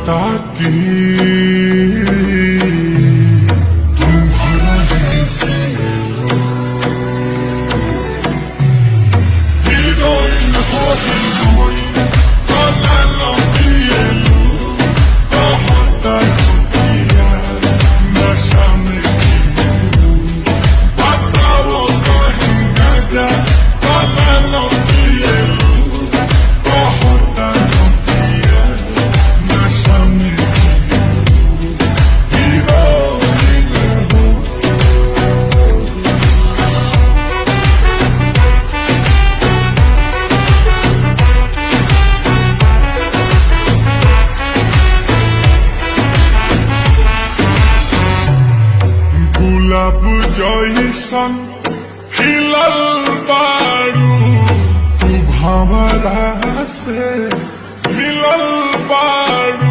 ताकि तुम्हारा हीरोइन हो हीरोइन कलाना पिएलू कहता पिया नशा में जिएलू बताओ कहीं न जा कलाना पिएलू कहता पिया नशा में जिएलू हीरोइन हो। गुलाब जैसन खिलल बारू तू भंवरा से मिलल बारू